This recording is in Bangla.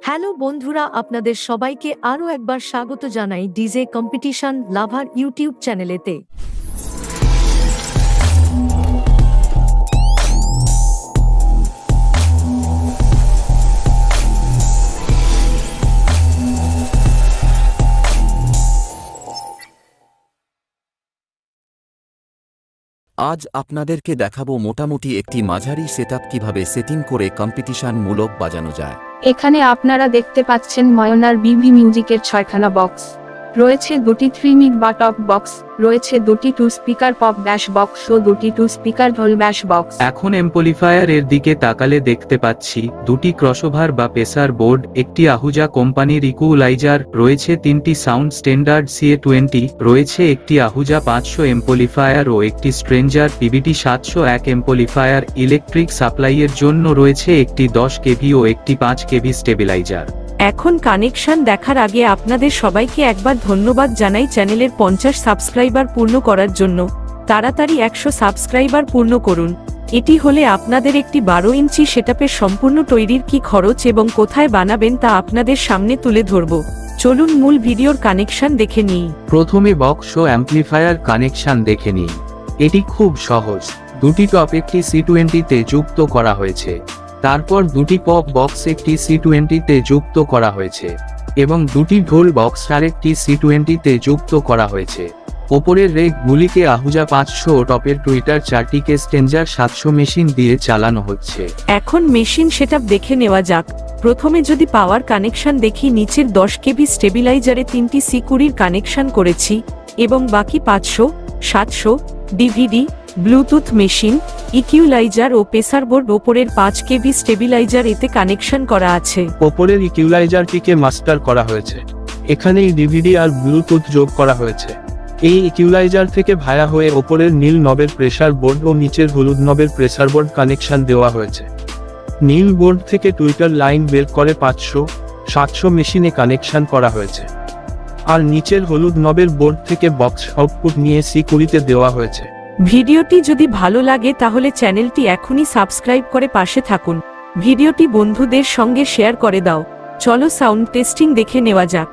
হ্যালো বন্ধুরা, আপনাদের সবাইকে আরও একবার স্বাগত জানাই ডিজে কম্পিটিশন লাভার ইউটিউব চ্যানেলেতে। আজ আপনাদেরকে দেখাবো মোটামুটি একটি মাঝারি সেটআপ কিভাবে সেটিং করে কম্পিটিশন মূলক বাজানো যায়। এখানে আপনারা দেখতে পাচ্ছেন ময়নার বিভি মিউজিকের 6খানা বক্স রয়েছে, দুটি 3 মিড বা টপ বক্স রয়েছে, দুটি 2 স্পিকার পপ ব্যাশ বক্স ও দুটি 2 স্পিকার ঢোল ব্যাশ বক্স। এখন এম্পলিফায়ার এর দিকে তাকালে দেখতে পাচ্ছি দুটি ক্রসওভার বা পেসার বোর্ড, একটি আহুজা কোম্পানির ইকুয়ালাইজার রয়েছে, তিনটি সাউন্ড স্ট্যান্ডার্ড CA20 রয়েছে, একটি আহুজা 500 এম্পলিফায়ার ও একটি স্ট্রেঞ্জার PBT 701 এম্পলিফায়ার। ইলেকট্রিক সাপ্লাইয়ের জন্য রয়েছে একটি 10 কেভি ও একটি 5 কেভি স্টেবিলাইজার। এখন কানেকশন দেখার আগে আপনাদের সবাইকে একবার ধন্যবাদ জানাই চ্যানেলের 50 সাবস্ক্রাইবার পূর্ণ করার জন্য। তাড়াতাড়ি 100 সাবস্ক্রাইবার পূর্ণ করুন। এটি হলে আপনাদের একটি 12 ইঞ্চি সেটআপের সম্পূর্ণ তৈরির কি খরচ এবং কোথায় বানাবেন তা আপনাদের সামনে তুলে ধরব। চলুন মূল ভিডিওর কানেকশন দেখে নিই। প্রথমে বক্স ও অ্যাম্পলিফায়ার কানেকশন দেখে নিই। এটি খুব সহজ। দুটি টপ একটি C20 তে যুক্ত করা হয়েছে, তারপর দুটি পপ বক্স একটি C20 তে যুক্ত করা হয়েছে এবং দুটি ঢোল বক্স আরেকটি C20 তে যুক্ত করা হয়েছে। ওপরের রেকগুলিকে আহুজা 500 ও টপের টুইটার 4টিকে স্ট্রেঞ্জার 700 মেশিন দিয়ে চালানো হচ্ছে। এখন মেশিন সেটআপ দেখে নেওয়া যাক। প্রথমে যদি পাওয়ার কানেকশন দেখি, নিচের 10 কেভি স্টেবিলাইজারে 3টি C20 কানেকশন করেছি এবং বাকি 500, 700 DVD, ব্লুটুথ মেশিন, ইকুয়ালাইজার ও পেসারবোর্ড ওপরের 5 কেভি স্টেবিলাইজার এতে কানেকশন করা আছে। ওপরের ইকুয়ালাইজারটিকে মাস্টার করা হয়েছে, এখানেই DVD আর ব্লুটুথ যোগ করা হয়েছে। এই ইকুয়ালাইজার থেকে ভায়া হয়ে ওপরের নীল নবের প্রেসার বোর্ড ও নিচের হলুদ নবের প্রেসার বোর্ড কানেকশন দেওয়া হয়েছে। নীল বোর্ড থেকে টুইটার লাইন বের করে 500, 700 মেশিনে কানেকশন করা হয়েছে আর নিচের হলুদ নবের বোর্ড থেকে বক্স আউটপুট নিয়ে C20 দেওয়া হয়েছে। ভিডিওটি যদি ভালো লাগে তাহলে চ্যানেলটি এখনই সাবস্ক্রাইব করে পাশে থাকুন। ভিডিওটি বন্ধুদের সঙ্গে শেয়ার করে দাও। চলো সাউন্ড টেস্টিং দেখে নেওয়া যাক।